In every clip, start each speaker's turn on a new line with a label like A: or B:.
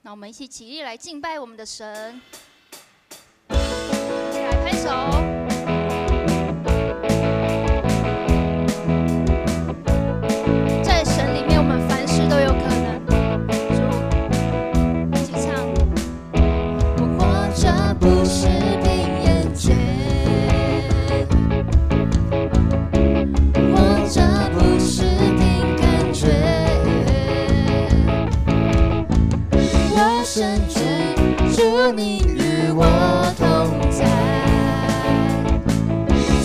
A: 那我们一起起立来敬拜我们的神，一起来拍手。在神里面，我们凡事都有可能。主，一起唱。我活着不是凭眼见，活着不是凭感觉。我深知主你与我同在，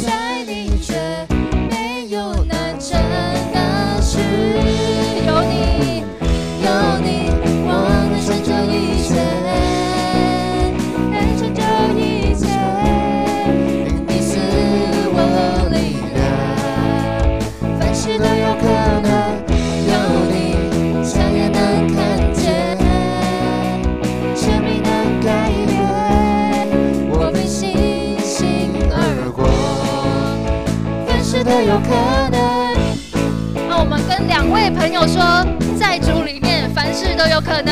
A: 在你却没有难成的事。有你，有你，我能成就一切，能成就一切。你赐我力量，凡事都有可能。有你，想也能看见。改变，我凭信心而过，凡事都有可能。那我们跟2位朋友说，在主里面，凡事都有可能。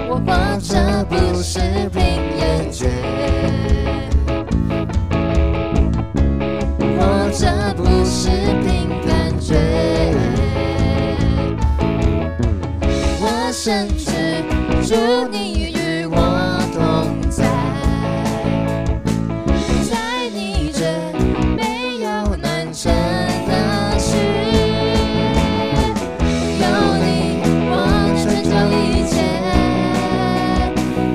A: 我活着不是凭眼见，活着不是凭感觉，我深知主你与我同在，在你这没有难成的事。有你，我能成就一切，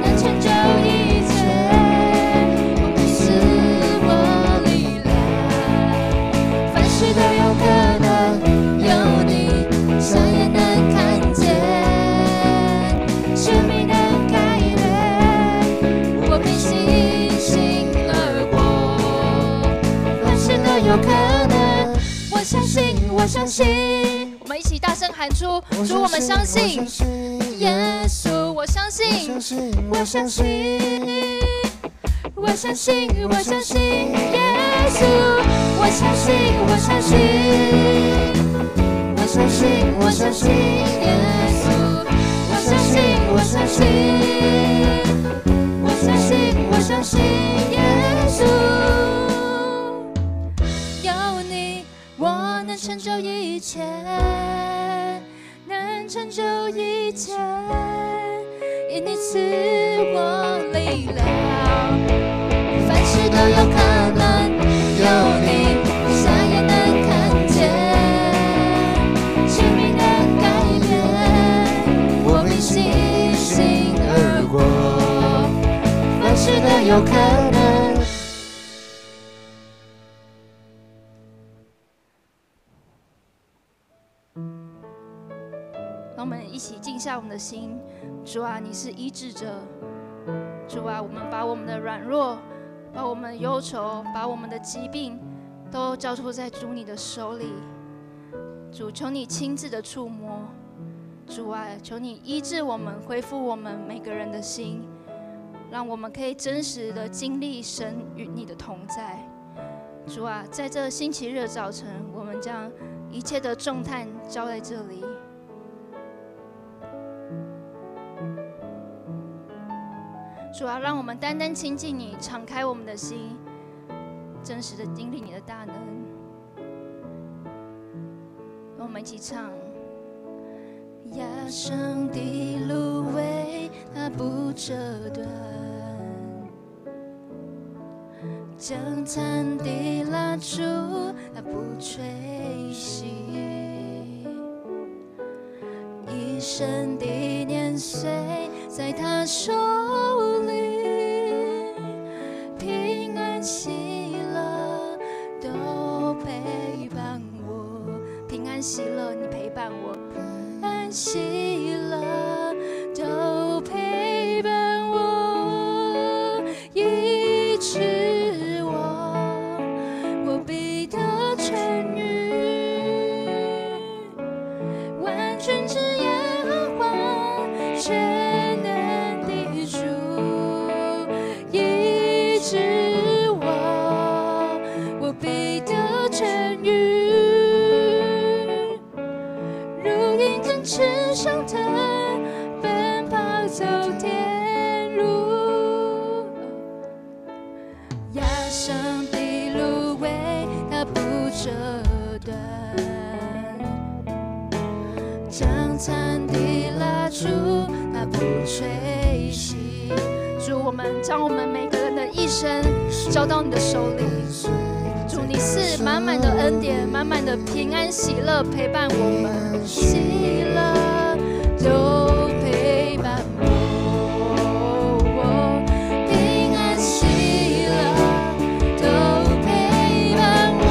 A: 能成就一切。你赐我力量，凡事都有可能。有你，想也能看见，生命能改变。我凭信心而过，凡事都有可能。我相信，我相信。我们一起大声喊出：主，我们相信耶稣，我相信，我相信。我相信，我相信耶稣，我相信，我相信，我相信，我相信耶稣，我相信，我相信，我相信，我相信耶稣。有你，我能成就一切，能成就一切，因你赐我力量。凡事都有可能，有你，想也能看见，生命能改变。我凭信心而过，凡事都有可能。让我们一起静下我们的心，主啊，你是医治者。主啊，我们把我们的软弱，把我们的忧愁，把我们的疾病都交托在主你的手里。主，求你亲自的触摸。主啊，求你医治我们，恢复我们每个人的心，让我们可以真实的经历神与你的同在。主啊，在这星期日的早晨，我们将一切的重担交在这里。主啊，让我们单单亲近你，敞开我们的心，真实的经历你的大能。让我们一起唱：压伤的芦苇，它不折断；将残的蜡烛，它不吹熄。一生的年岁，在他手里，平安喜乐都陪伴我。平安喜乐，你陪伴我。平安喜乐都陪伴我，医治我必得痊愈，完全之耶和华全能的主，医治我必得走天路，压上的芦苇它不折断，将残的蜡烛它不吹熄。主，我们将我们每个人的一生交到你的手里。主，你是满满的恩典，满满的平安喜乐陪伴我们，喜乐都陪伴我，平安喜乐都陪伴我，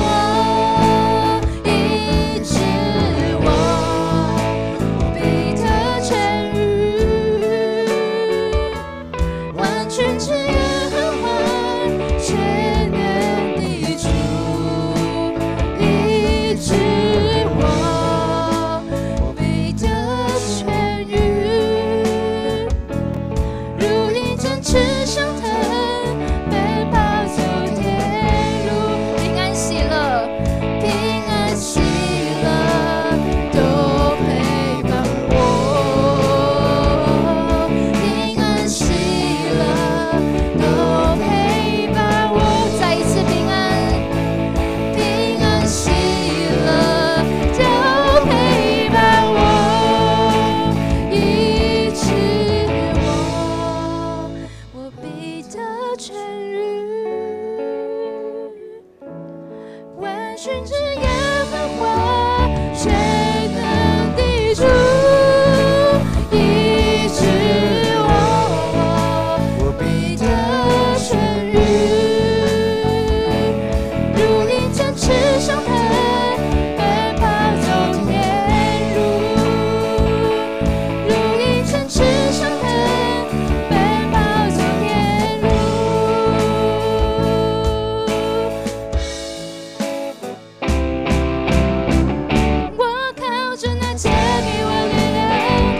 A: 医治我必得痊愈，完全之耶和华全能的主，医治我必得痊愈，如鹰展翅上腾，奔跑走天路，平安喜乐，平安喜乐都陪伴我，平安喜乐都陪伴我，再一次平安，平安喜乐都陪伴我，医治我必得痊愈，万军之耶和华全能的主，医治我必得痊愈，如鹰展翅上腾，奔跑走天路，如鹰展翅上腾，奔跑走天路。我靠着那加给我力量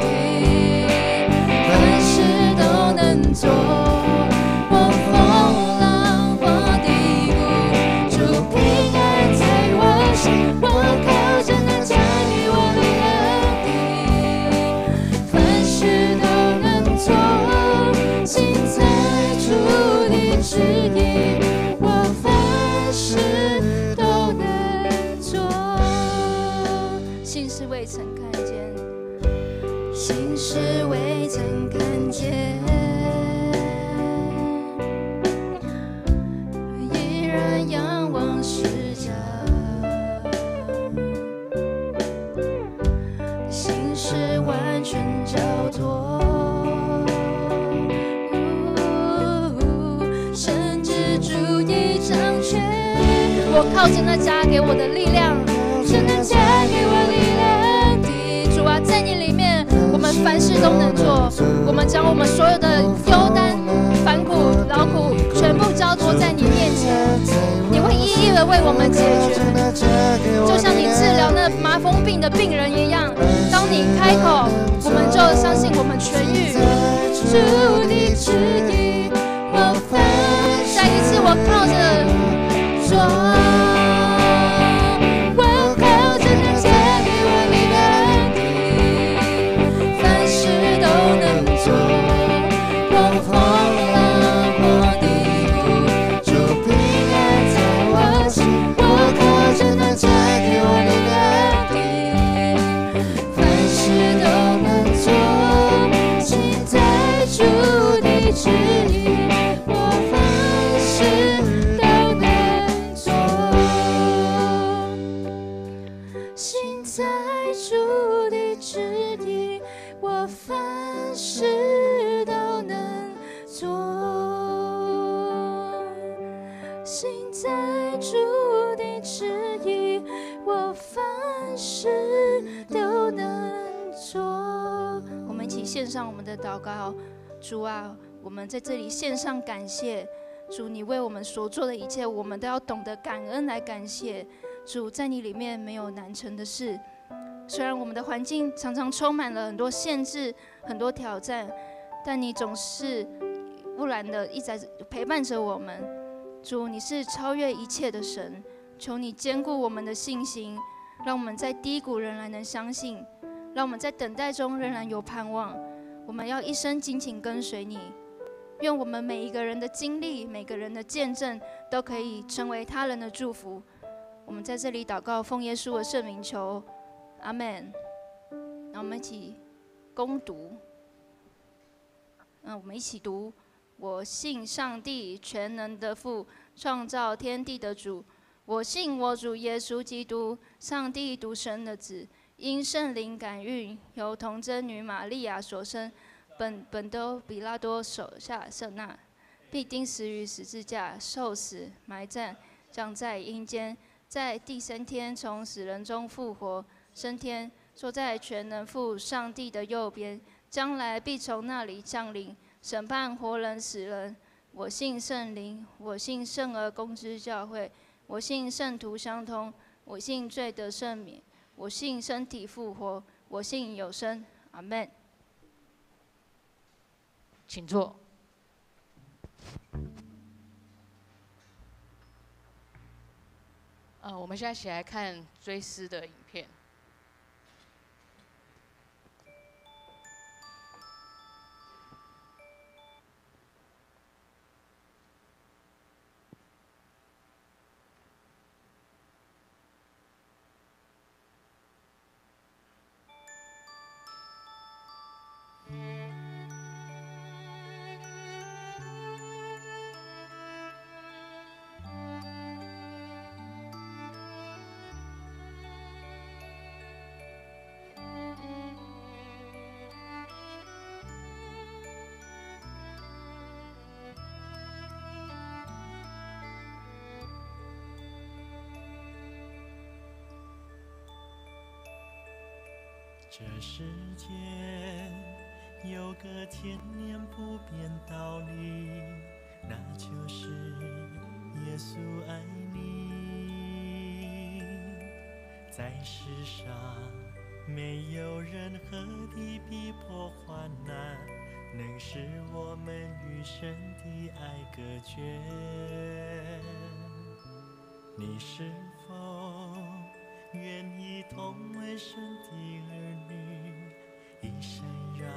A: 的，凡事都能做。我风浪我低谷，主平安在我心。我靠着那加给我力量的，凡事都能做。尽在主的旨意，我凡事都能做。心是未曾看见，心是未曾看见，依然仰望视角，心是完全交托，甚至主已掌权。我靠着那加给我的力量，是那加给我力量的主啊，在你里面，我们凡事都能做。我们将我们所有的忧担、烦苦、劳苦，全部交托在你面前，你会一一的为我们解决，就像你治疗那麻风病的病人一样。当你开口，我们就相信我们痊愈。主的旨意，我凡再一次，我靠着说。我靠着那加给我力量的，凡事都能做。我风浪我低谷，主平安在我心。我靠着那加给我力量的，凡事都能做。尽在主的旨意，我凡事都能做。尽在主的旨意，我凡事都能做。尽在主的旨意，我凡事都能做。我们一起献上我们的祷告。主啊，我们在这里献上感谢。主，你为我们所做的一切，我们都要懂得感恩来感谢。主，在你里面没有难成的事。虽然我们的环境常常充满了很多限制、很多挑战，但你总是不然的一直在陪伴着我们。主，你是超越一切的神，求你坚固我们的信心，让我们在低谷仍然能相信，让我们在等待中仍然有盼望。我们要一生紧紧跟随你。愿我们每一个人的经历，每个人的见证，都可以成为他人的祝福。我们在这里祷告，奉耶稣的圣名求，阿们。让我们一起攻读。我们一起读：我信上帝全能的父，创造天地的主。我信我主耶稣基督，上帝独生的子，因圣灵感孕，由童贞女玛利亚所生。本都比拉多手下受难，必钉死于十字架，受死，埋葬，葬在阴间，在第3天从死人中复活，升天，坐在全能父上帝的右边，将来必从那里降临，审判活人死人。我信圣灵，我信圣而公之教会，我信圣徒相通，我信罪得赦免，我信身体复活，我信有生。阿们。
B: 请坐。我们现在一起来看追思的影片。
C: 这世间有个千年不变道理，那就是耶稣爱你。在世上没有任何的逼迫患难能使我们与神的爱隔绝。你是否愿意同为神的儿女，一生让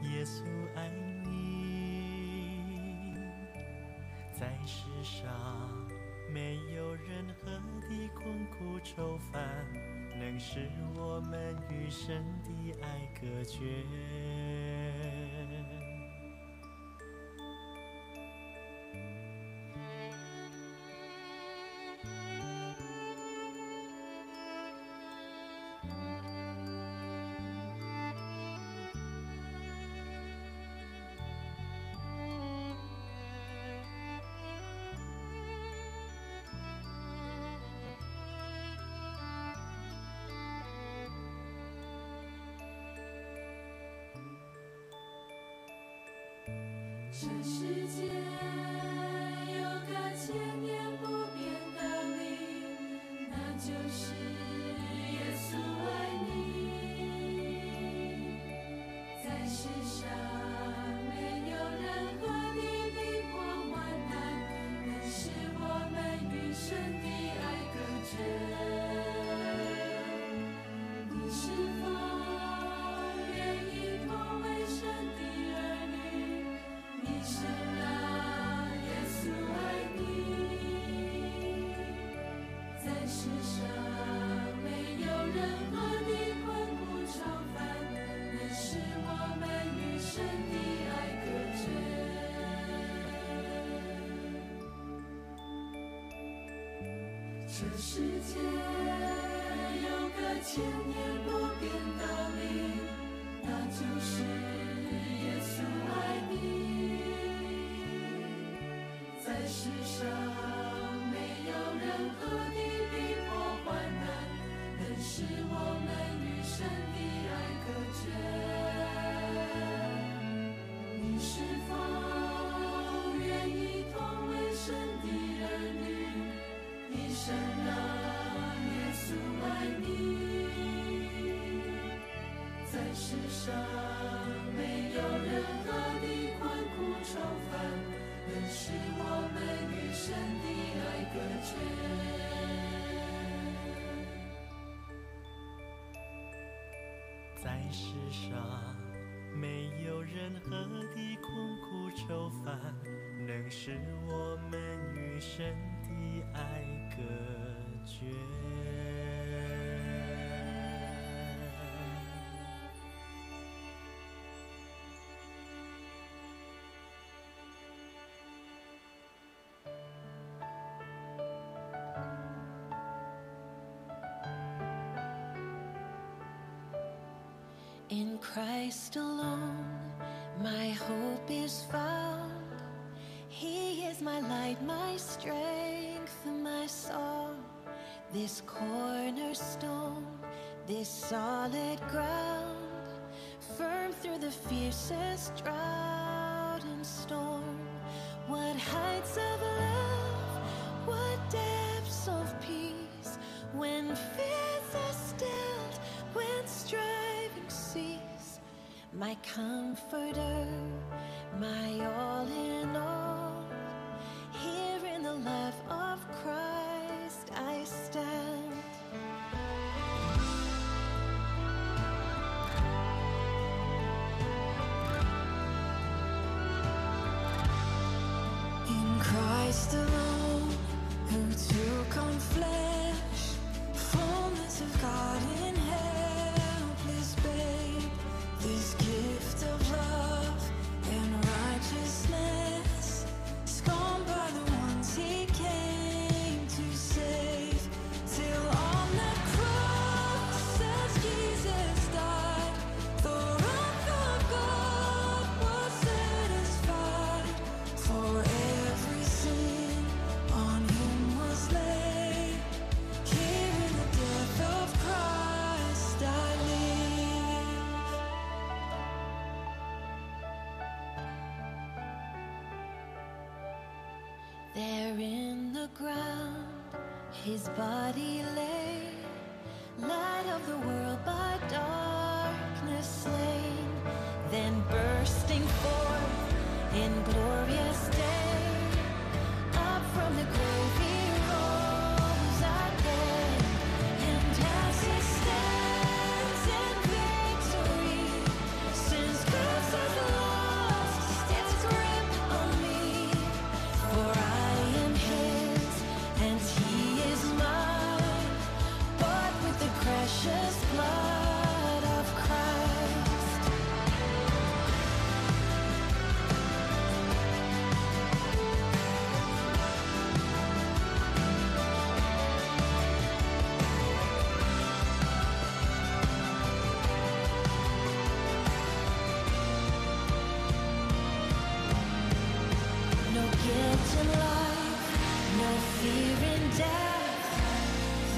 C: 耶稣爱你？在世上没有任何的困苦愁烦能使我们与神的爱隔绝。
D: 这世界有个千年不变的理，那就是耶稣爱你。在世上没有任何的逼迫患难能使我们与神的爱隔绝。你是否愿意同为神的儿女？一生让耶稣爱你。在世上没有任何的困苦愁烦能使我们与神的爱隔绝。这世界有个千年不变道理，那就是耶稣爱你。在世上没有任何的逼迫患难能使我们与神的爱隔绝。你是否愿意同为神的儿女，一生让耶稣爱你？在世上没有任何
C: 使我们与神的爱隔绝。
D: In Christ alone, my hope is found. He is my light, my strength, my song. This cornerstone, this solid ground, firm through the fiercest drought and storm. What heights of love, what depths of peace, when fears are stilled, when striving cease. My comforter, my all in all, here in the love of Christ I stand. In Christ alone, who took on flesh, fullness of God in helpless babe, this gift of love and righteousness, scorned by the ones he came to save, till on the cross as Jesus died, the wrath of God was satisfied, for every sin on him was laid. Here in the death of Christ I live. There in the ground his body lay, light of the world by darkness slain, then bursting forth in glorious day, up from the grave he rose again, and as he stands in victory, sin's curse has lost its grip on me. For I am his, and he is mine, bought with the precious blood of Christ. No guilt in life, no fear in death.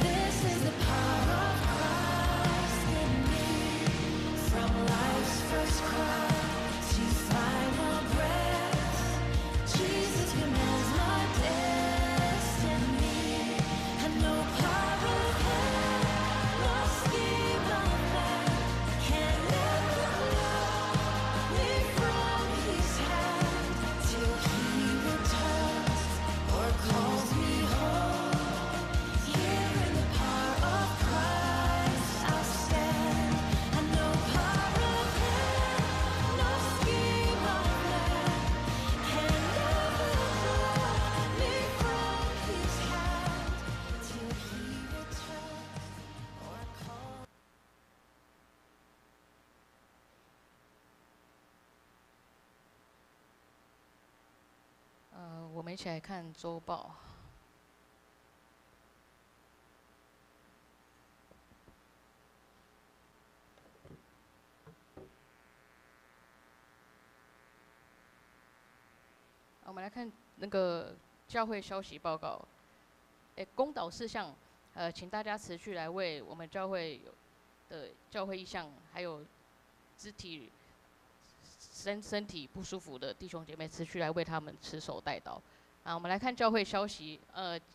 D: This is the power of Christ in me. From life's first cry to final breath, Jesus commands my destiny. And no power of hell, no scheme of man can ever love me from his hand, till he returns or calls me home. Here in the power of Christ I'll stand, and no power of hell, no scheme of man can ever pluck me from his hand, till he returns or calls.
B: 我们一起来看周报。我们来看那个教会消息报告。公导事项，请大家持续来为我们教会的教会意向，还有肢体身体不舒服的弟兄姐妹，持续来为他们持守代祷。我们来看教会消息。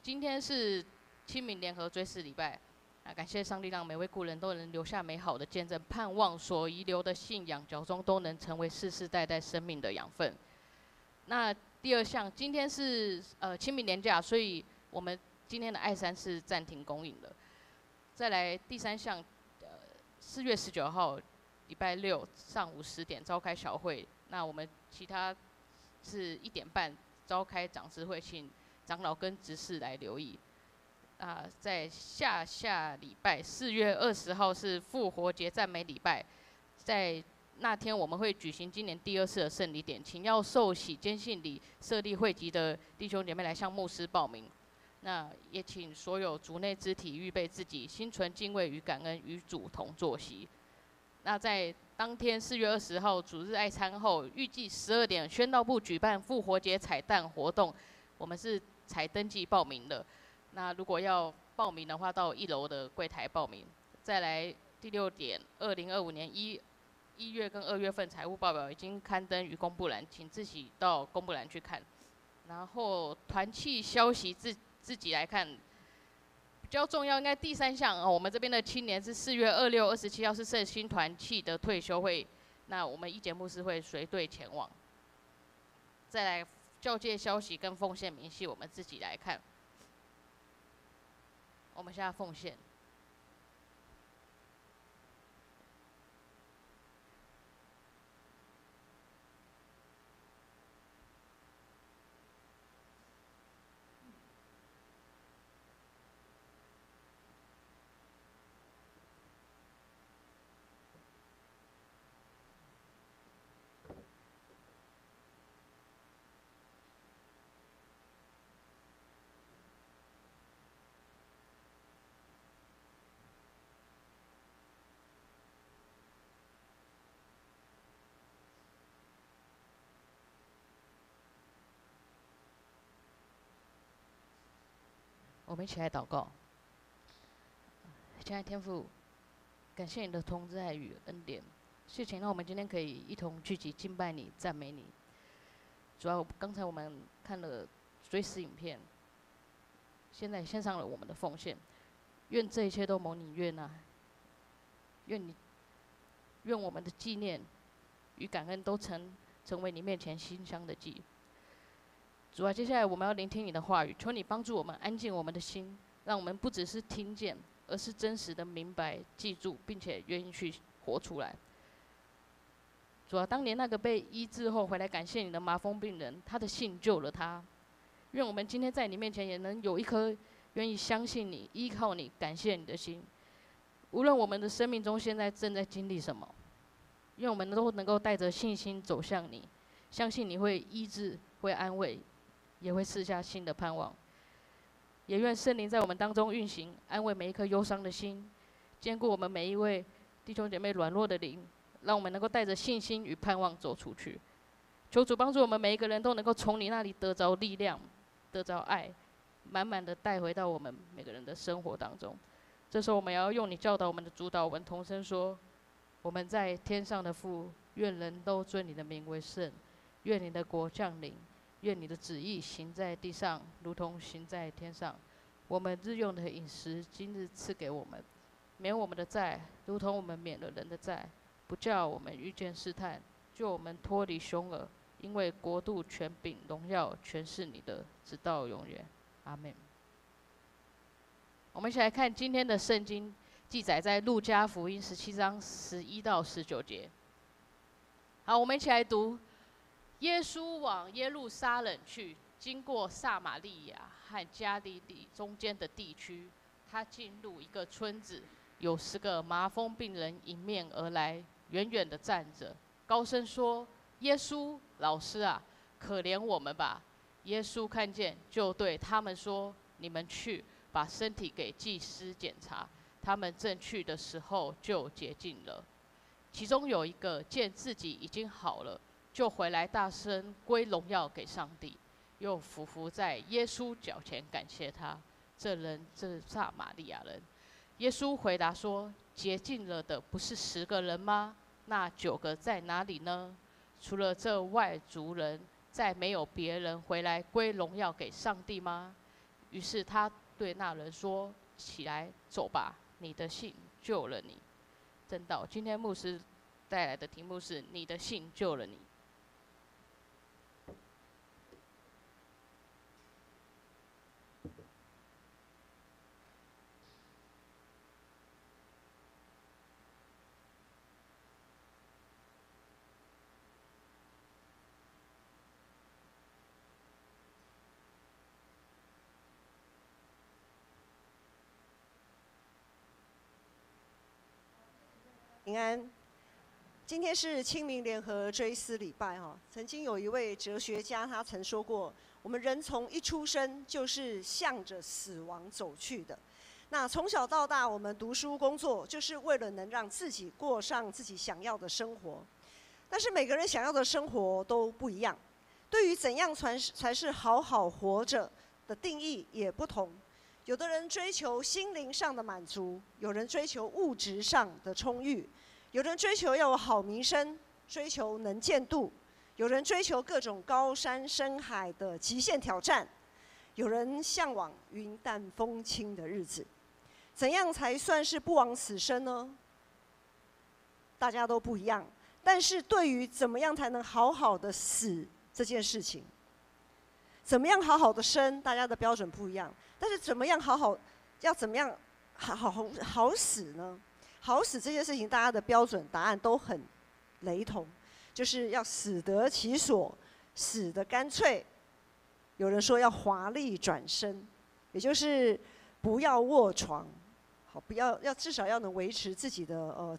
B: 今天是清明联合追思礼拜。感谢上帝让每位故人都能留下美好的见证，盼望所遗留的信仰脚中都能成为世世代代生命的养分。那第二项，今天是清明连假，所以我们今天的爱山是暂停供应的。再来第三项，4月19号礼拜六上午10点召开小会。那我们其他是1点半召开长执会，请长老跟执事来留意。在下礼拜4月20号是复活节赞美礼拜，在那天我们会举行今年第2次的圣礼典，请要受洗坚信礼设立会籍的弟兄姐妹来向牧师报名。那也请所有族内肢体预备自己，心存敬畏与感恩，与主同坐席。那在当天4月20号主日爱餐后，预计12点宣道部举办复活节彩蛋活动，我们是采登记报名的。那如果要报名的话，到1楼的柜台报名。再来第6点，2025年1月跟2月份财务报表已经刊登于公布栏，请自己到公布栏去看。然后团契消息自己来看，比较重要应该第3项我们这边的青年是4月26、27号是圣心团契的退休会，那我们义节牧师会随队前往。再来教界消息跟奉献明细，我们自己来看。我们现在奉献。我们一起来祷告。亲爱的天父，感谢你的同在与恩典，谢谢让我们今天可以一同聚集敬拜你、赞美你。主要刚才我们看了追思影片，现在献上了我们的奉献，愿这一切都蒙你悦纳，愿我们的纪念与感恩都成为你面前馨香的祭。主啊，接下来我们要聆听你的话语，求你帮助我们安静我们的心，让我们不只是听见，而是真实的明白、记住，并且愿意去活出来。主啊，当年那个被医治后回来感谢你的麻风病人，他的信救了他。愿我们今天在你面前也能有一颗愿意相信你、依靠你、感谢你的心。无论我们的生命中现在正在经历什么，愿我们都能够带着信心走向你，相信你会医治、会安慰，也会赐下新的盼望。也愿圣灵在我们当中运行，安慰每一颗忧伤的心，坚固我们每一位弟兄姐妹软弱的灵，让我们能够带着信心与盼望走出去。求主帮助我们每一个人都能够从你那里得着力量，得着爱，满满的带回到我们每个人的生活当中。这时候我们要用你教导我们的主导，我们同声说：我们在天上的父，愿人都尊你的名为圣，愿你的国降临，愿你的旨意行在地上，如同行在天上。我们日用的饮食，今日赐给我们，免我们的债，如同我们免了人的债，不叫我们遇见试探，救我们脱离凶恶。因为国度、权柄、荣耀，全是你的，直到永远。阿们。我们一起来看今天的圣经，记载在路加福音17章11到19节。好，我们一起来读。耶稣往耶路撒冷去，经过撒玛利亚和加利利中间的地区，他进入一个村子，有10个麻风病人迎面而来，远远的站着，高声说：“耶稣，老师啊，可怜我们吧！”耶稣看见，就对他们说：“你们去，把身体给祭司检查。”他们正去的时候，就洁净了。其中有一个见自己已经好了，就回来大声归荣耀给上帝，又俯伏在耶稣脚前感谢他。这人是撒玛利亚人。耶稣回答说：“洁净了的不是10个人吗？那9个在哪里呢？除了这外族人，再没有别人回来归荣耀给上帝吗？”于是他对那人说：“起来，走吧，你的信救了你。”真道，今天牧师带来的题目是“你的信救了你”。
E: 平安。今天是清明联合追思礼拜哈。曾经有一位哲学家，他曾说过，我们人从一出生就是向着死亡走去的。那从小到大，我们读书工作，就是为了能让自己过上自己想要的生活。但是每个人想要的生活都不一样，对于怎样才是好好活着的定义也不同。有的人追求心灵上的满足，有人追求物质上的充裕，有人追求要有好名声，追求能见度，有人追求各种高山深海的极限挑战，有人向往云淡风轻的日子。怎样才算是不枉此生呢？大家都不一样，但是对于怎么样才能好好的死这件事情，怎么样好好的生，大家的标准不一样。但是怎么样要怎么样好死呢？好死这件事情，大家的标准答案都很雷同，就是要死得其所，死得干脆。有人说要华丽转身，也就是不要卧床，好，至少要能维持自己的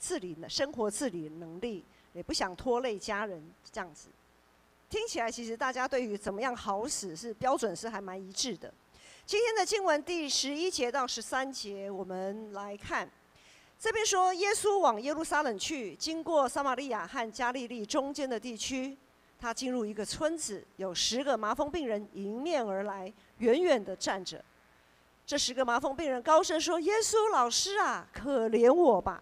E: 生活自理能力，也不想拖累家人这样子。听起来其实大家对于怎么样好死标准是还蛮一致的。今天的经文第11节到13节，我们来看。这边说，耶稣往耶路撒冷去，经过撒玛利亚和加利利中间的地区，他进入一个村子，有10个麻风病人迎面而来，远远地站着。这10个麻风病人高声说：“耶稣老师啊，可怜我吧！”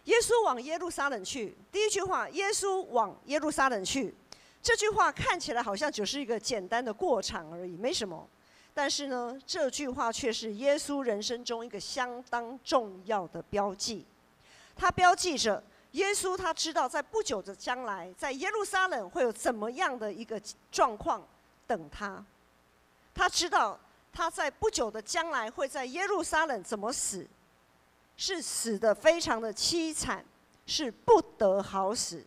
E: 耶稣往耶路撒冷去，第一句话，耶稣往耶路撒冷去，这句话看起来好像只是一个简单的过场而已，没什么。但是呢，这句话却是耶稣人生中一个相当重要的标记。他标记着耶稣，他知道在不久的将来，在耶路撒冷会有怎么样的一个状况等他。他知道他在不久的将来会在耶路撒冷怎么死，是死得非常的凄惨，是不得好死。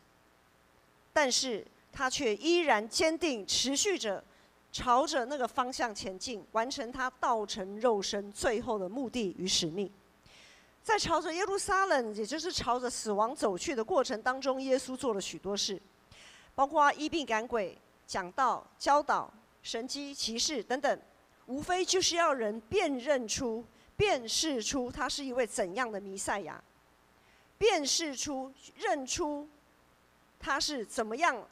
E: 但是他却依然坚定持续着朝着那个方向前进，完成他道成肉身最后的目的与使命。在朝着耶路撒冷，也就是朝着死亡走去的过程当中，耶稣做了许多事，包括医病赶鬼、讲道、教导、神迹、奇事等等，无非就是要人辨识出他是一位怎样的弥赛亚，认出他是怎么样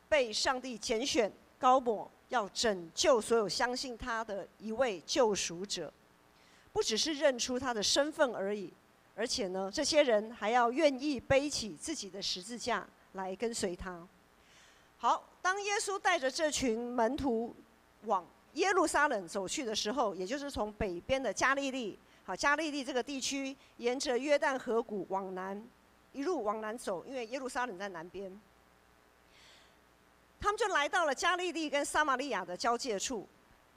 E: 被上帝拣选高抹，要拯救所有相信他的一位救赎者。不只是认出他的身份而已，而且呢，这些人还要愿意背起自己的十字架来跟随他。好，当耶稣带着这群门徒往耶路撒冷走去的时候，也就是从北边的加利利这个地区，沿着约旦河谷一路往南走，因为耶路撒冷在南边。他们就来到了加利利跟撒玛利亚的交界处。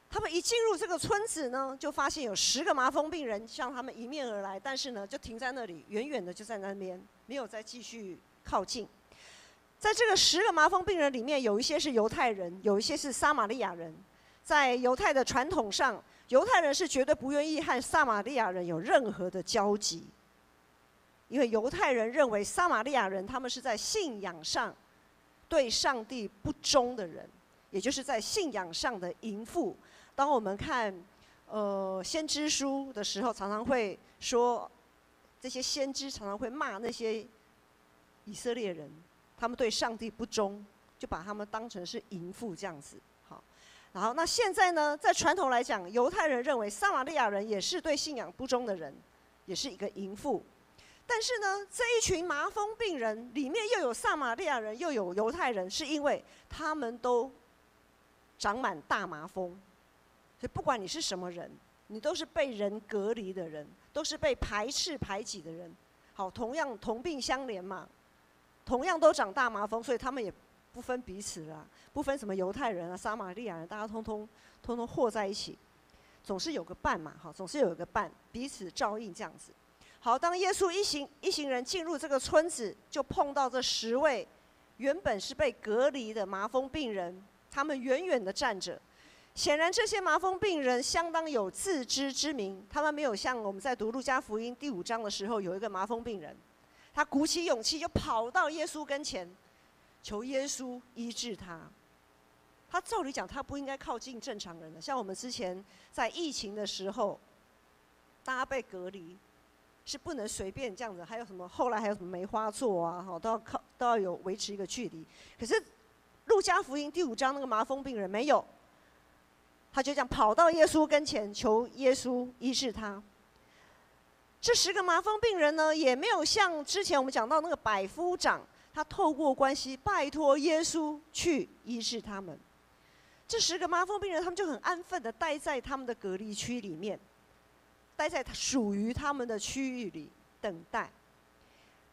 E: 他们一进入这个村子呢，就发现有10个麻风病人向他们迎面而来，但是呢，就停在那里，远远的就在那边，没有再继续靠近。在这个10个麻风病人里面，有一些是犹太人，有一些是撒玛利亚人。在犹太的传统上，犹太人是绝对不愿意和撒玛利亚人有任何的交集，因为犹太人认为撒玛利亚人他们是在信仰上对上帝不忠的人，也就是在信仰上的淫妇。当我们看先知书的时候，常常会说，这些先知常常会骂那些以色列人，他们对上帝不忠，就把他们当成是淫妇这样子。好，然后那现在呢，在传统来讲，犹太人认为撒玛利亚人也是对信仰不忠的人，也是一个淫妇。但是呢，这一群麻风病人里面又有撒玛利亚人，又有犹太人，是因为他们都长满大麻风。所以不管你是什么人，你都是被人隔离的人，都是被排斥排挤的人。好，同样同病相怜嘛，同样都长大麻风，所以他们也不分彼此啦，不分什么犹太人啊、撒玛利亚人，大家通通和在一起，总是有个伴嘛，好，总是有一个伴，彼此照应这样子。好，当耶稣一行人进入这个村子，就碰到这10位原本是被隔离的麻风病人，他们远远的站着。显然这些麻风病人相当有自知之明，他们没有像我们在读路加福音第5章的时候，有一个麻风病人，他鼓起勇气就跑到耶稣跟前，求耶稣医治他。他照理讲，他不应该靠近正常人的。像我们之前在疫情的时候，大家被隔离，是不能随便这样子。还有什么？后来还有什么梅花座啊？都要有维持一个距离。可是路加福音第5章那个麻风病人没有，他就这样跑到耶稣跟前，求耶稣医治他。这10个麻风病人呢，也没有像之前我们讲到那个百夫长，他透过关系拜托耶稣去医治他们。这10个麻风病人，他们就很安分的待在他们的隔离区里面，待在属于他们的区域里等待。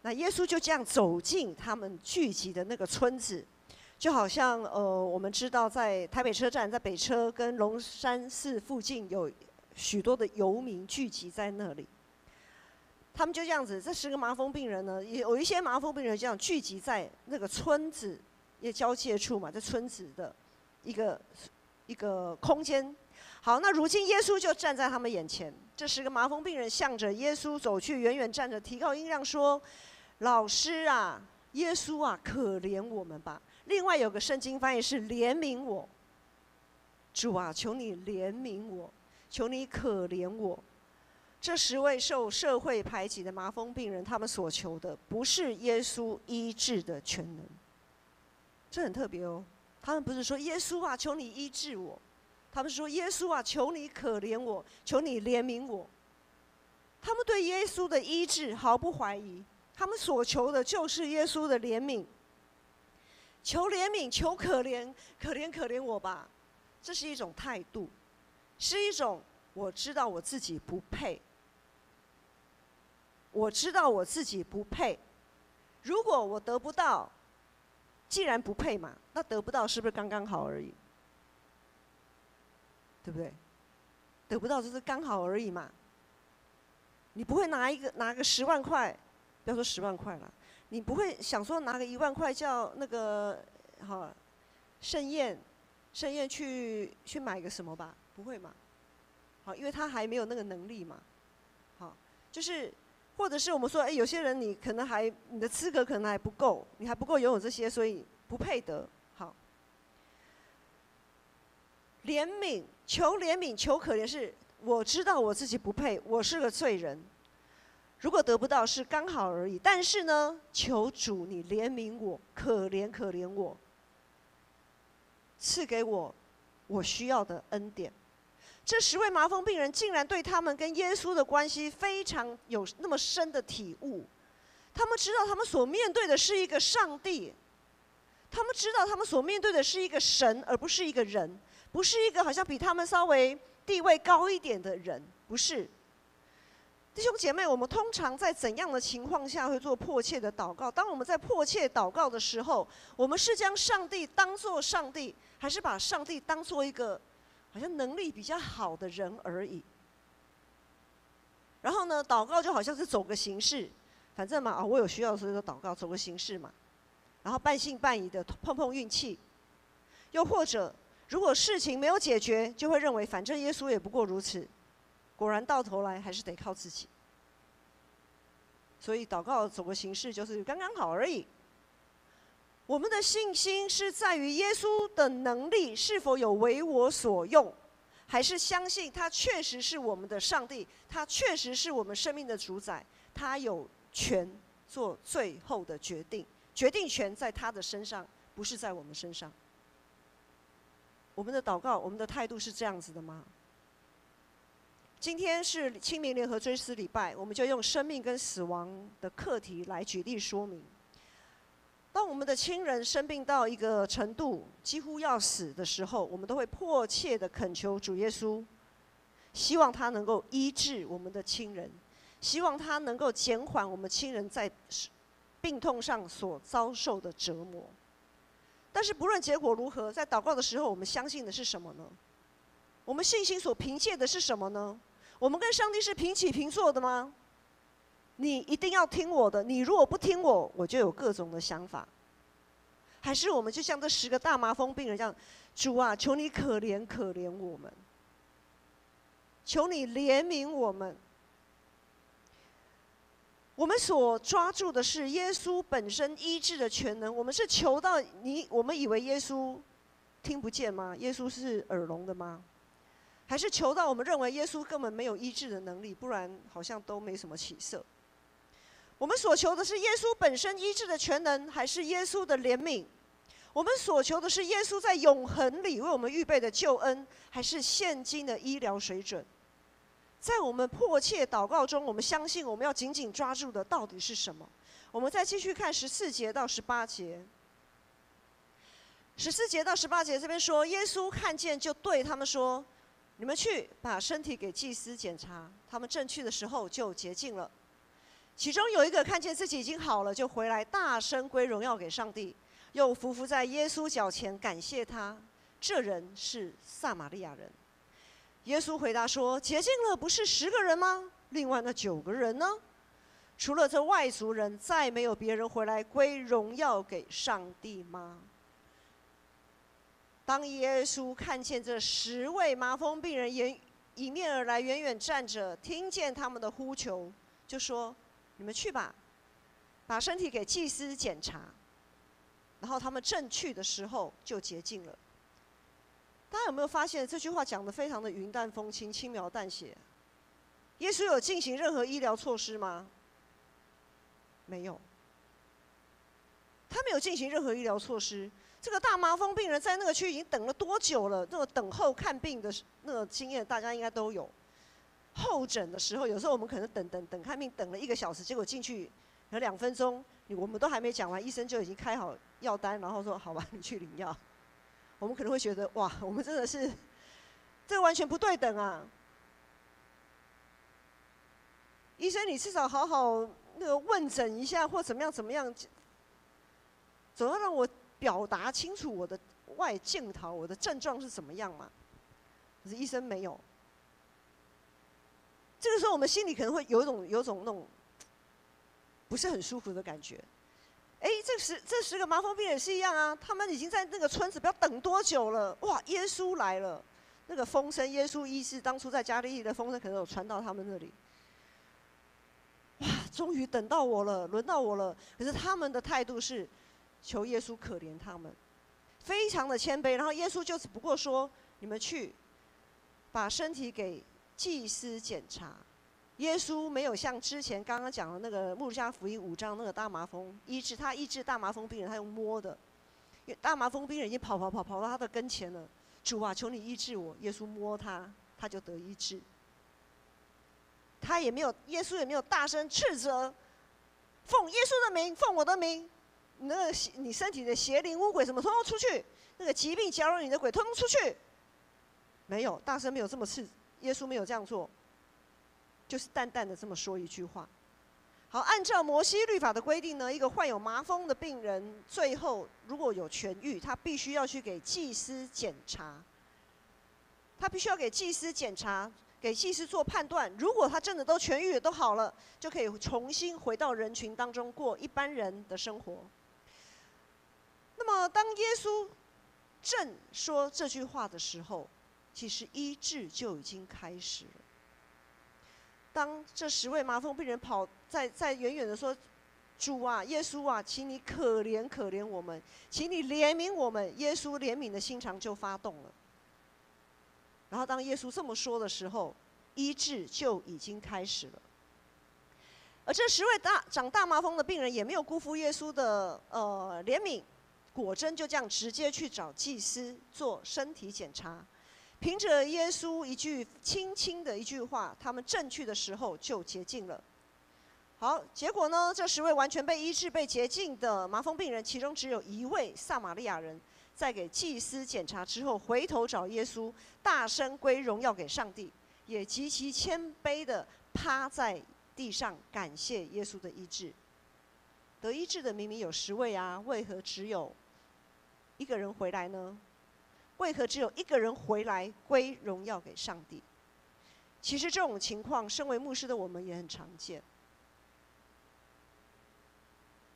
E: 那耶稣就这样走进他们聚集的那个村子，就好像我们知道在台北车站，在北车跟龙山寺附近有许多的游民聚集在那里。他们就这样子，这10个麻风病人呢，也有一些麻风病人这样聚集在那个村子也交界处嘛，在村子的一个空间。好，那如今耶稣就站在他们眼前，这10个麻风病人向着耶稣走去，远远站着，提高音量说：“老师啊，耶稣啊，可怜我们吧。”另外有个圣经翻译是：“怜悯我，主啊，求你怜悯我，求你可怜我。”这10位受社会排挤的麻风病人，他们所求的不是耶稣医治的全能，这很特别哦。他们不是说耶稣啊，求你医治我，他们是说耶稣啊，求你可怜我，求你怜悯我。他们对耶稣的医治毫不怀疑，他们所求的就是耶稣的怜悯，求怜悯，求可怜，可怜我吧。这是一种态度，是一种我知道我自己不配。我知道我自己不配，如果我得不到，既然不配嘛，那得不到是不是刚刚好而已？对不对？得不到就是刚好而已嘛。你不会拿个10万块，不要说10万块了，你不会想说拿个1万块叫那个盛宴去买个什么吧？不会嘛？好，因为他还没有那个能力嘛。好，就是。或者是我们说，有些人你可能你的资格可能还不够，你还不够拥有这些，所以不配得。好，怜悯，求怜悯，求可怜，是我知道我自己不配，我是个罪人。如果得不到是刚好而已，但是呢，求主你怜悯我，可怜我，赐给我需要的恩典。这10位麻风病人竟然对他们跟耶稣的关系非常有那么深的体悟，他们知道他们所面对的是一个上帝，他们知道他们所面对的是一个神，而不是一个人，不是一个好像比他们稍微地位高一点的人，不是。弟兄姐妹，我们通常在怎样的情况下会做迫切的祷告？当我们在迫切祷告的时候，我们是将上帝当作上帝，还是把上帝当作一个好像能力比较好的人而已？然后呢，祷告就好像是走个形式，反正嘛，我有需要的时候就祷告，走个形式嘛。然后半信半疑的碰碰运气，又或者如果事情没有解决，就会认为反正耶稣也不过如此。果然到头来还是得靠自己。所以祷告走个形式就是刚刚好而已。我们的信心是在于耶稣的能力是否有为我所用，还是相信他确实是我们的上帝，他确实是我们生命的主宰，他有权做最后的决定，决定权在他的身上，不是在我们身上。我们的祷告，我们的态度是这样子的吗？今天是清明联合追思礼拜，我们就用生命跟死亡的课题来举例说明。当我们的亲人生病到一个程度，几乎要死的时候，我们都会迫切的恳求主耶稣，希望他能够医治我们的亲人，希望他能够减缓我们亲人在病痛上所遭受的折磨。但是不论结果如何，在祷告的时候，我们相信的是什么呢？我们信心所凭借的是什么呢？我们跟上帝是平起平坐的吗？你一定要听我的，你如果不听我，我就有各种的想法。还是我们就像这10个大麻风病人这样，主啊，求你可怜可怜我们，求你怜悯我们。我们所抓住的是耶稣本身医治的全能。我们是求到我们以为耶稣听不见吗？耶稣是耳聋的吗？还是求到我们认为耶稣根本没有医治的能力，不然好像都没什么起色？我们所求的是耶稣本身医治的全能，还是耶稣的怜悯？我们所求的是耶稣在永恒里为我们预备的救恩，还是现今的医疗水准？在我们迫切祷告中，我们相信我们要紧紧抓住的到底是什么？我们再继续看14节到18节。14节到18节这边说，耶稣看见就对他们说：“你们去把身体给祭司检查。”他们正去的时候就洁净了。其中有一个看见自己已经好了，就回来大声归荣耀给上帝，又伏伏在耶稣脚前感谢他。这人是撒玛利亚人。耶稣回答说：“洁净了不是10个人吗？另外那9个人呢？除了这外族人，再没有别人回来归荣耀给上帝吗？”当耶稣看见这10位麻风病人迎面而来，远远站着，听见他们的呼求，就说：“你们去吧，把身体给祭司检查。”然后他们正去的时候就洁净了。大家有没有发现这句话讲得非常的云淡风轻、轻描淡写？耶稣有进行任何医疗措施吗？没有，他没有进行任何医疗措施。这个大麻风病人在那个区已经等了多久了？那个等候看病的那个经验，大家应该都有。候诊的时候，有时候我们可能等看病等了1个小时，结果进去有2分钟，我们都还没讲完，医生就已经开好药单，然后说：“好吧，你去领药。”我们可能会觉得，哇，我们真的是这个完全不对等啊！医生，你至少好好那个问诊一下，或怎么样，总要让我表达清楚我的外镜头，我的症状是怎么样嘛？可是医生没有。这个时候，我们心里可能会有一种那种不是很舒服的感觉。这10个麻风病人也是一样啊，他们已经在那个村子不知道等多久了。哇，耶稣来了，那个风声，耶稣医治当初在加利利的风声，可能有传到他们那里。哇，终于等到我了，轮到我了。可是他们的态度是求耶稣可怜他们，非常的谦卑。然后耶稣就只不过说：“你们去把身体给祭司检查。”耶稣没有像之前刚刚讲的那个路加福音5章那个大麻风医治大麻风病人，他用摸的，因为大麻风病人已经跑到他的跟前了。主啊，求你医治我。耶稣摸他，他就得医治。耶稣也没有大声斥责，奉耶稣的名，奉我的名，你身体的邪灵污鬼什么，通通出去。那个疾病搅扰你的鬼，通通出去。没有，大声没有这么耶稣没有这样做。就是淡淡的这么说一句话。好，按照摩西律法的规定呢，一个患有麻风的病人，最后如果有痊愈，他必须要去给祭司检查。他必须要给祭司检查，给祭司做判断。如果他真的都痊愈了，都好了，就可以重新回到人群当中过一般人的生活。那么，当耶稣正说这句话的时候，其实医治就已经开始了。当这10位麻风病人跑在远远的说：“主啊，耶稣啊，请你可怜可怜我们，请你怜悯我们。”耶稣怜悯的心肠就发动了。然后当耶稣这么说的时候，医治就已经开始了。而这10位长大麻风的病人也没有辜负耶稣的怜悯，果真就这样直接去找祭司做身体检查。凭着耶稣轻轻的一句话，他们正去的时候就洁净了。好，结果呢，这10位完全被医治、被洁净的麻风病人，其中只有1位撒玛利亚人，在给祭司检查之后，回头找耶稣，大声归荣耀给上帝，也极其谦卑的趴在地上感谢耶稣的医治。得医治的明明有10位啊，为何只有1个人回来呢？为何只有1个人回来归荣耀给上帝？其实这种情况，身为牧师的我们也很常见。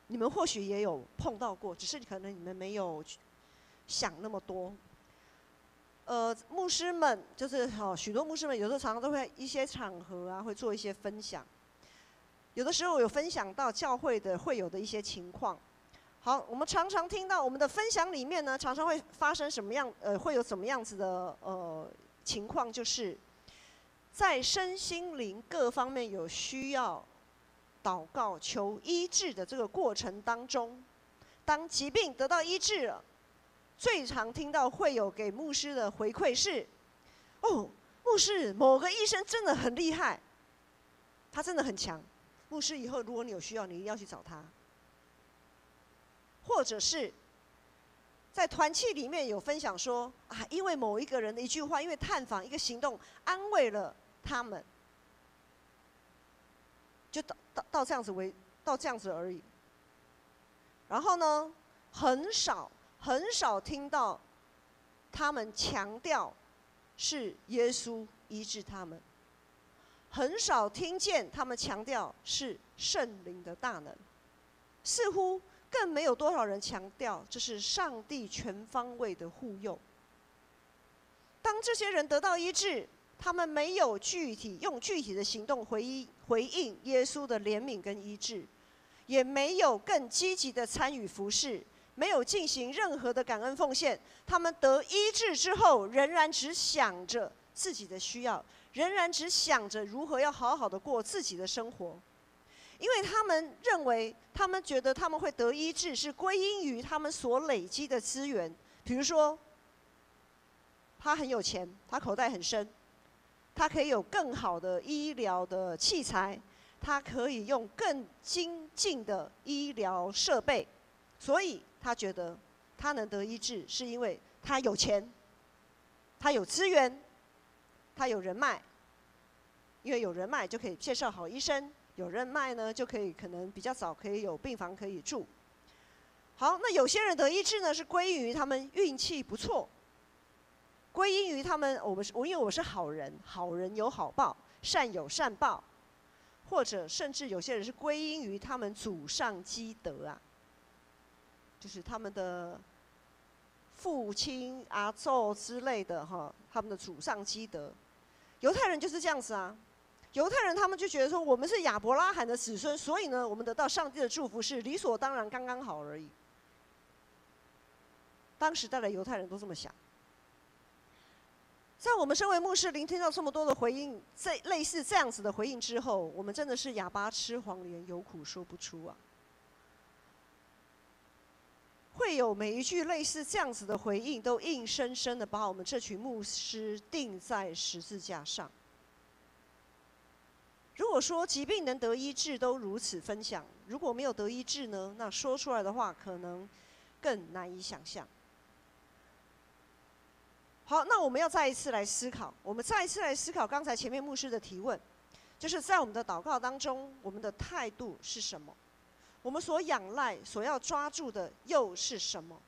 E: 你们或许也有碰到过，只是可能你们没有想那么多。牧师们就是许多牧师们有时候常常都会一些场合啊，会做一些分享。有的时候有分享到教会的会有的一些情况。好，我们常常听到我们的分享里面呢，常常会发生什么样会有怎么样子的情况，就是在身心灵各方面有需要祷告求医治的这个过程当中，当疾病得到医治了，最常听到会有给牧师的回馈是：哦，牧师某个医生真的很厉害，他真的很强。牧师以后如果你有需要，你一定要去找他。或者是在团契里面有分享说啊，因为某一个人的一句话，因为探访一个行动，安慰了他们，就到这样子而已。然后呢，很少听到他们强调是耶稣医治他们，很少听见他们强调是圣灵的大能，似乎更没有多少人强调这是上帝全方位的护佑。当这些人得到医治，他们没有用具体的行动回应耶稣的怜悯跟医治，也没有更积极的参与服事，没有进行任何的感恩奉献。他们得医治之后，仍然只想着自己的需要，仍然只想着如何要好好的过自己的生活。因为他们认为，他们觉得他们会得医治是归因于他们所累积的资源，比如说他很有钱，他口袋很深，他可以有更好的医疗的器材，他可以用更精进的医疗设备，所以他觉得他能得医治是因为他有钱，他有资源，他有人脉，因为有人脉就可以介绍好医生，有人脉呢就可以可能比较早可以有病房可以住。好，那有些人得医治呢是归因于他们运气不错，归因于他们因为我是好人，好人有好报，善有善报，或者甚至有些人是归因于他们祖上积德啊，就是他们的父亲阿祖之类的哈，他们的祖上积德。犹太人就是这样子啊，犹太人他们就觉得说，我们是亚伯拉罕的子孙，所以呢，我们得到上帝的祝福是理所当然，刚刚好而已。当时代的犹太人都这么想。在我们身为牧师聆听到这么多的回应，类似这样子的回应之后，我们真的是哑巴吃黄连，有苦说不出啊。会有每一句类似这样子的回应，都硬生生的把我们这群牧师钉在十字架上。如果说疾病能得医治都如此分享，如果没有得医治呢？那说出来的话可能更难以想象。好，那我们要再一次来思考，刚才前面牧师的提问，就是在我们的祷告当中，我们的态度是什么？我们所仰赖、所要抓住的又是什么？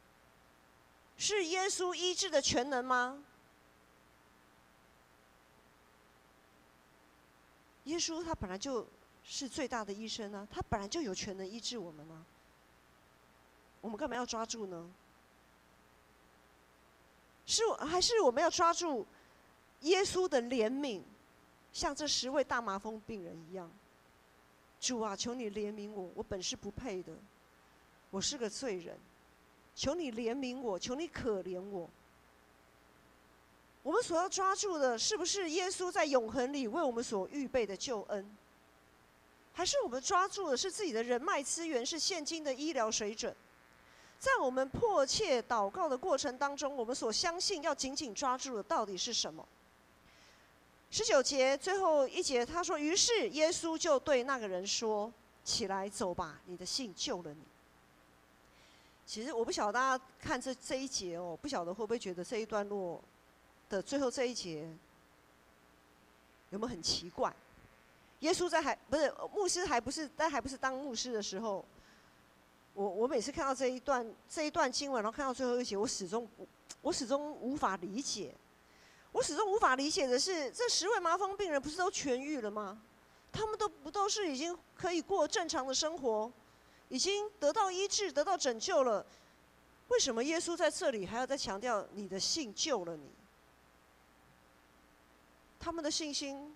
E: 是耶稣医治的全能吗？耶稣他本来就是最大的医生啊，他本来就有全能医治我们啊，我们干嘛要抓住呢？还是我们要抓住耶稣的怜悯，像这10位大麻风病人一样。主啊，求你怜悯我，我本是不配的，我是个罪人，求你怜悯我，求你可怜我。我们所要抓住的，是不是耶稣在永恒里为我们所预备的救恩？还是我们抓住的是自己的人脉资源，是现今的医疗水准？在我们迫切祷告的过程当中，我们所相信要紧紧抓住的到底是什么？19节最后一节他说，于是耶稣就对那个人说，起来走吧，你的信救了你。其实我不晓得大家看这一节哦，不晓得会不会觉得这一段落的最后这一节有没有很奇怪？耶稣牧师还不是当牧师的时候，我每次看到这一段经文，然后看到最后一节，我始终无法理解。我始终无法理解的是，这10位麻风病人不是都痊愈了吗？他们不都是已经可以过正常的生活，已经得到医治、得到拯救了？为什么耶稣在这里还要再强调你的信救了你？他们的信心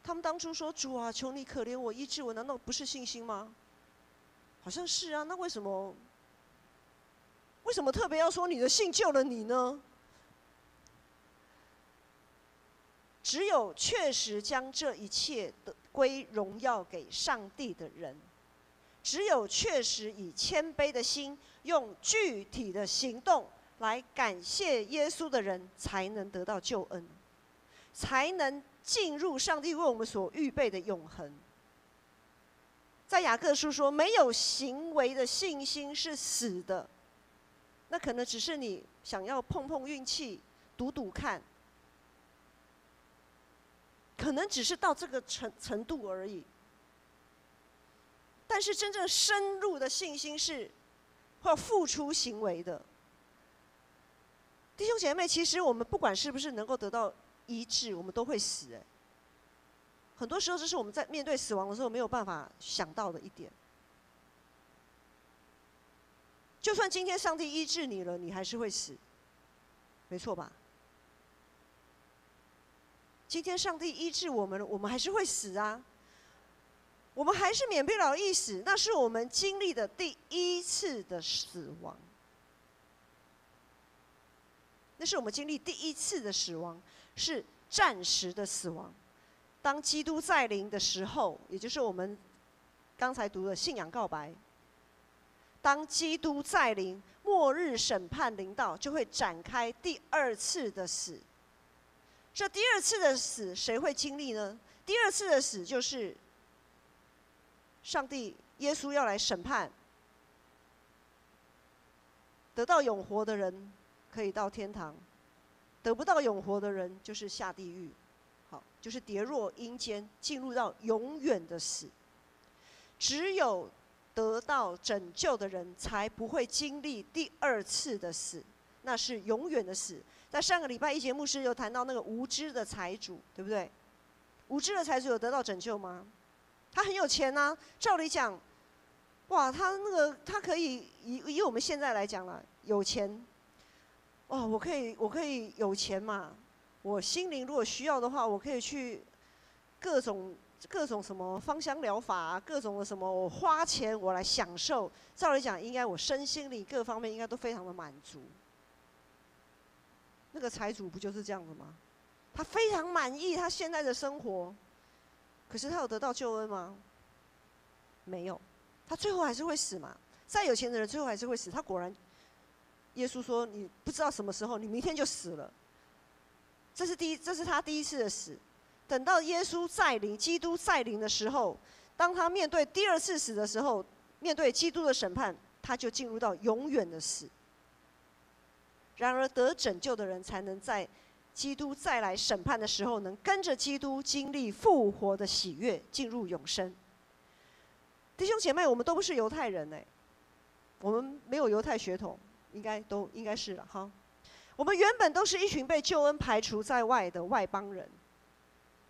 E: 他们当初说主啊，求你可怜我，医治我，难道不是信心吗？好像是啊，那为什么特别要说你的信救了你呢？只有确实将这一切的归荣耀给上帝的人，只有确实以谦卑的心，用具体的行动来感谢耶稣的人，才能得到救恩，才能进入上帝为我们所预备的永恒。在雅各书说，没有行为的信心是死的，那可能只是你想要碰碰运气，赌赌看，可能只是到这个程度而已。但是真正深入的信心是会要付出行为的。弟兄姐妹，其实我们不管是不是能够得到医治，我们都会死。很多时候，这是我们在面对死亡的时候没有办法想到的一点。就算今天上帝医治你了，你还是会死，没错吧？今天上帝医治我们了，我们还是会死啊，我们还是免不了一死，那是我们经历的第一次的死亡。那是我们经历第一次的死亡，是暂时的死亡。当基督再临的时候，也就是我们刚才读的信仰告白，当基督再临，末日审判临到，就会展开第二次的死。这第二次的死谁会经历呢？第二次的死就是上帝耶稣要来审判，得到永活的人可以到天堂，得不到永活的人就是下地狱，好，就是跌落阴间，进入到永远的死。只有得到拯救的人才不会经历第二次的死，那是永远的死。在上个礼拜一节牧师有谈到那个无知的财主，对不对？无知的财主有得到拯救吗？他很有钱啊，照理讲，哇，他可以以我们现在来讲啦，有钱，哦，我可以有钱嘛，我心灵如果需要的话，我可以去各种什么芳香疗法啊，各种的什么，我花钱我来享受。照理讲，应该我身心灵各方面应该都非常的满足。那个财主不就是这样的吗？他非常满意他现在的生活，可是他有得到救恩吗？没有，他最后还是会死嘛。再有钱的人最后还是会死。他果然，耶稣说：“你不知道什么时候，你明天就死了。”这是他第一次的死。等到耶稣再临，基督再临的时候，当他面对第二次死的时候，面对基督的审判，他就进入到永远的死。然而得拯救的人才能在基督再来审判的时候，能跟着基督经历复活的喜悦，进入永生。弟兄姐妹，我们都不是犹太人我们没有犹太血统，应该是了哈。我们原本都是一群被救恩排除在外的外邦人，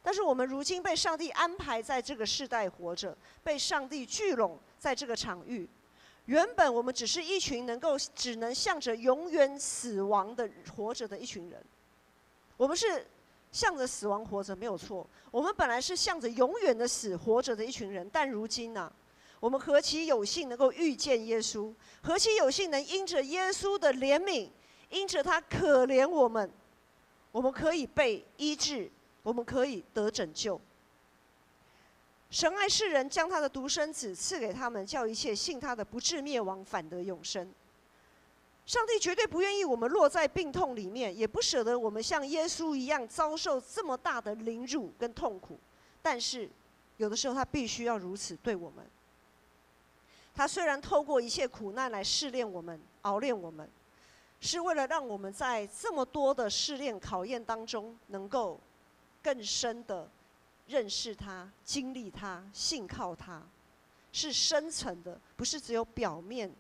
E: 但是我们如今被上帝安排在这个世代活着，被上帝聚拢在这个场域。原本我们只是一群只能向着永远死亡的活着的一群人，我们是向着死亡活着，没有错。我们本来是向着永远的死活着的一群人，但如今呢，我们何其有幸能够遇见耶稣，何其有幸能因着耶稣的怜悯，因着他可怜我们，我们可以被医治，我们可以得拯救。神爱世人，将他的独生子赐给他们，叫一切信他的不至灭亡，反得永生。上帝绝对不愿意我们落在病痛里面，也不舍得我们像耶稣一样遭受这么大的凌辱跟痛苦。但是，有的时候他必须要如此对我们。他虽然透过一切苦难来试炼我们、熬炼我们，是为了让我们在这么多的试炼考验当中，能够更深的认识他、经历他、信靠他，是深层的，不是只有表面。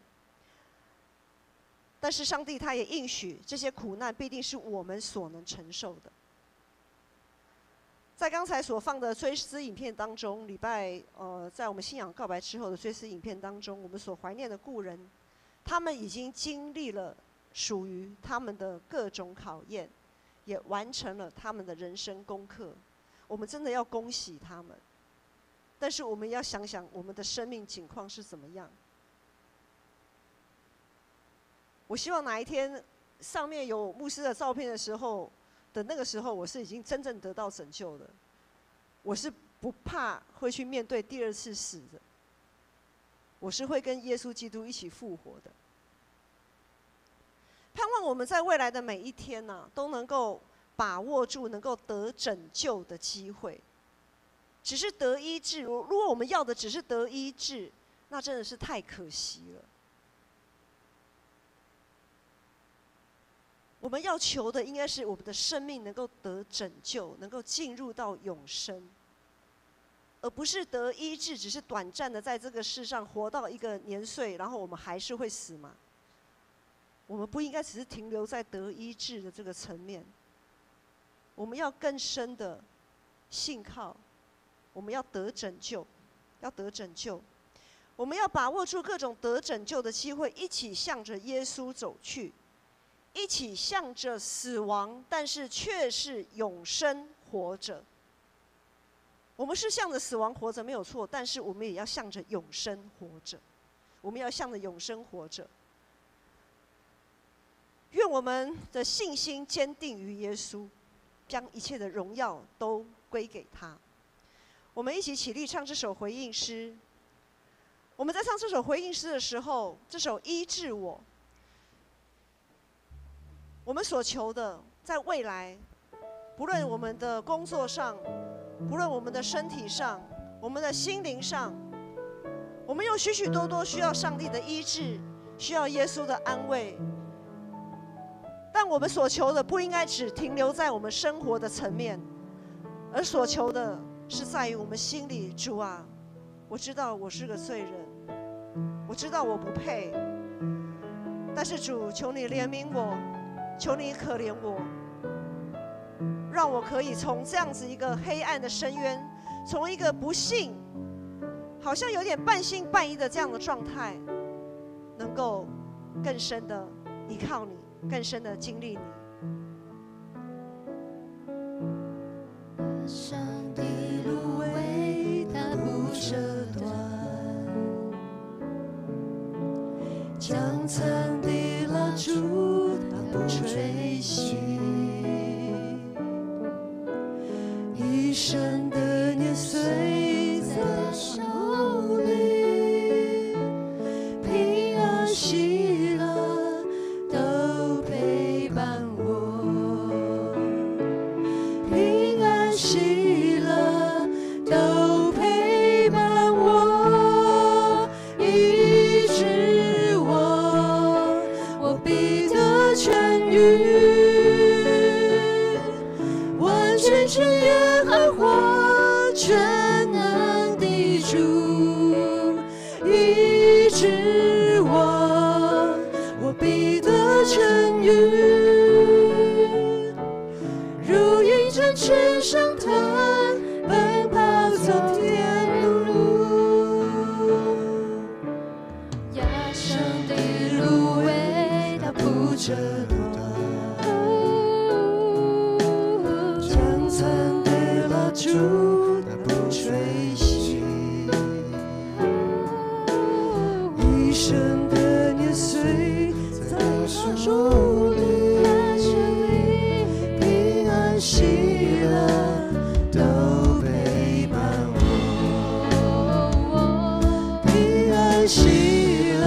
E: 但是上帝他也应许，这些苦难必定是我们所能承受的。在刚才所放的追思影片当中，在我们信仰告白之后的追思影片当中，我们所怀念的故人，他们已经经历了属于他们的各种考验，也完成了他们的人生功课。我们真的要恭喜他们。但是我们要想想我们的生命情况是怎么样。我希望哪一天上面有牧师的照片的时候的那个时候，我是已经真正得到拯救的，我是不怕会去面对第二次死的，我是会跟耶稣基督一起复活的。盼望我们在未来的每一天呢，都能够把握住能够得拯救的机会。只是得医治，如果我们要的只是得医治，那真的是太可惜了。我们要求的应该是我们的生命能够得拯救，能够进入到永生，而不是得医治，只是短暂的在这个世上活到一个年岁，然后我们还是会死嘛。我们不应该只是停留在得医治的这个层面，我们要更深的信靠，我们要得拯救，要得拯救，我们要把握住各种得拯救的机会，一起向着耶稣走去，一起向着死亡，但是却是永生活着。我们是向着死亡活着没有错，但是我们也要向着永生活着，我们要向着永生活着。愿我们的信心坚定于耶稣，将一切的荣耀都归给他。我们一起起立唱这首回应诗。我们在唱这首回应诗的时候，这首医治我，我们所求的在未来，不论我们的工作上，不论我们的身体上，我们的心灵上，我们有许许多多需要上帝的医治，需要耶稣的安慰。但我们所求的不应该只停留在我们生活的层面，而所求的是在于我们心里，主啊，我知道我是个罪人，我知道我不配，但是主，求你怜悯我，求你可怜我，让我可以从这样子一个黑暗的深渊，从一个不信，好像有点半信半疑的这样的状态，能够更深的依靠你，更深的经历你。
D: 上帝芦苇它不折断，将残的蜡烛它不吹熄，一生的年岁在他手里，平安喜乐都陪伴我，平安喜乐都陪伴我，医治我，我必得痊愈，完全是耶和华全能的主，医治我，我必得痊愈，如鹰展翅上腾，奔跑走天路。压上的芦苇它不折断，将残的蜡烛它不吹熄，一生的年岁在他手里，平安喜乐都陪伴我，平安喜乐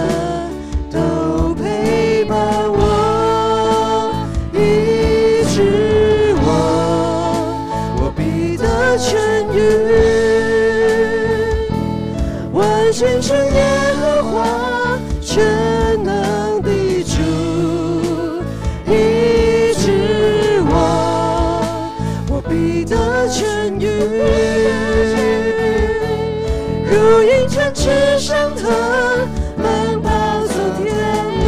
D: 都陪伴我，医治我必得痊愈，完全是耶和华全能的主，医治我必得痊愈，如鹰展翅上腾，奔跑走天路。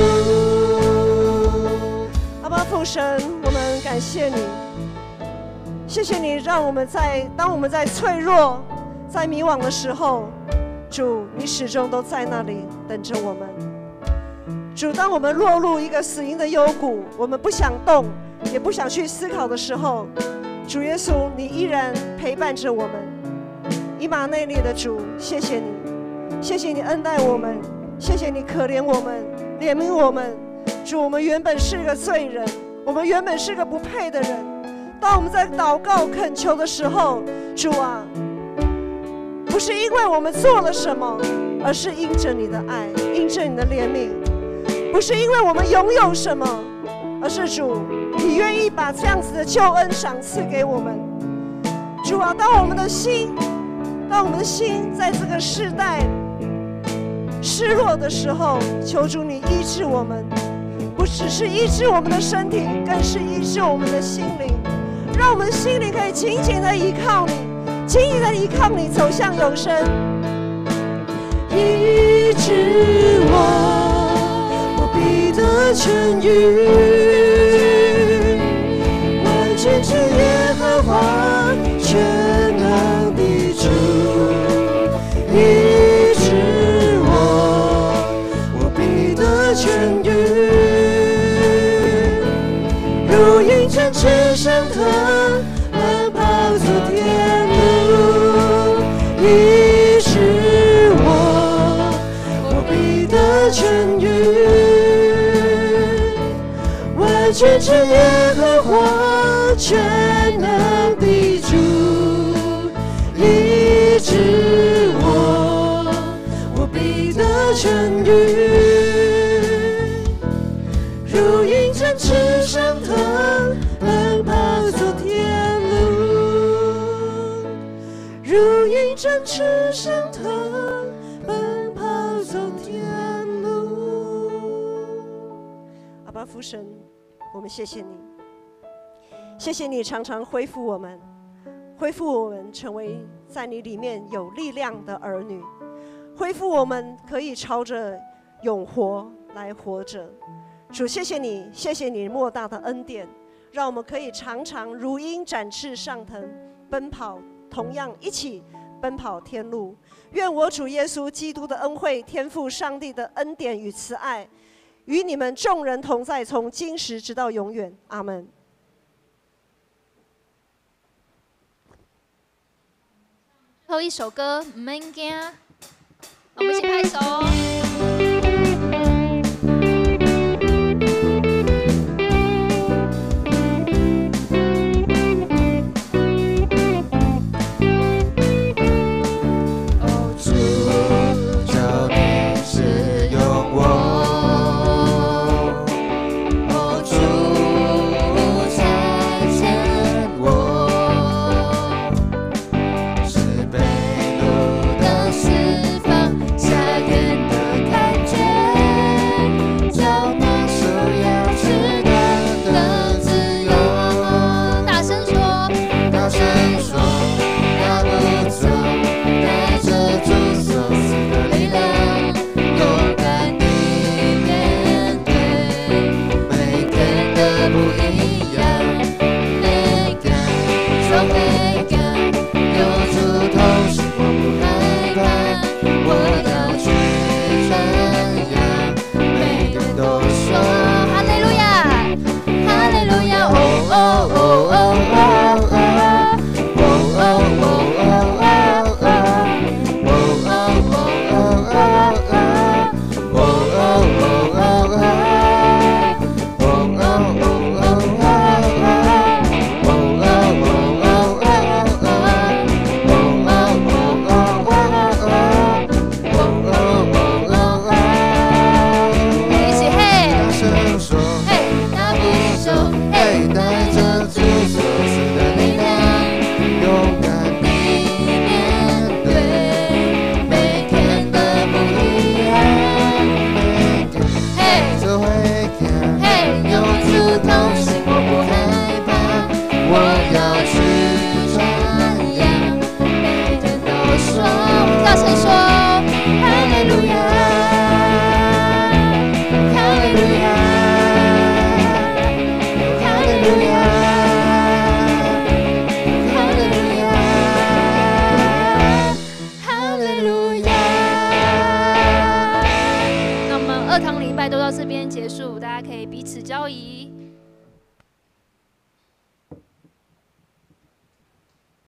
E: 阿爸父神，我们感谢你，谢谢你让我们当我们在脆弱、在迷惘的时候，主，你始终都在那里等着我们。主，当我们落入一个死荫的幽谷，我们不想动，也不想去思考的时候，主耶稣，你依然陪伴着我们。以马内利的主，谢谢你，谢谢你恩待我们，谢谢你可怜我们，怜悯我们。主，我们原本是个罪人，我们原本是个不配的人。当我们在祷告恳求的时候，主啊，不是因为我们做了什么，而是因着你的爱，因着你的怜悯。不是因为我们拥有什么，而是主，你愿意把这样子的救恩赏赐给我们。主啊，当我们的心在这个世代失落的时候，求主你医治我们，不只是医治我们的身体，更是医治我们的心灵，让我们心灵可以紧紧的依靠你，紧紧的依靠你，走向永生。医治我必得痊愈，完全是耶和华全能的主。医治我必得痊愈，如鹰展翅上腾，奔跑走天路。医治我必得痊愈，完全是耶和华全能的主。医治我必得痊愈，如鹰展翅上腾，奔跑走天路。如鹰展翅上腾，奔跑走天路。阿爸父神，我们谢谢你，谢谢你常常恢复我们，恢复我们成为在你里面有力量的儿女，恢复我们可以朝着永活来活着。主，谢谢你，谢谢你莫大的恩典，让我们可以常常如鹰展翅上腾，奔跑，同样一起奔跑天路。愿我主耶稣基督的恩惠，天父上帝的恩典与慈爱，与你们众人同在，从今时直到永远。阿们。
A: 最后一首歌《唔免惊》，我们一起拍手。
F: 哦，主，求你使用我。哦，主，差遣我。是被掳的释放，夏天的感觉，叫那受压制的得自由。
A: 大声说，
F: 大声说，那不走，带着主所赐的力量，勇敢地面对每天的不一样。美感，说美感，有主同行，我不害怕，我要去传扬，每个人都说
A: 哈利路亚，哈利路亚，哦哦哦哦哦哦。2堂礼拜都到这边结束，大家可以彼此交谊。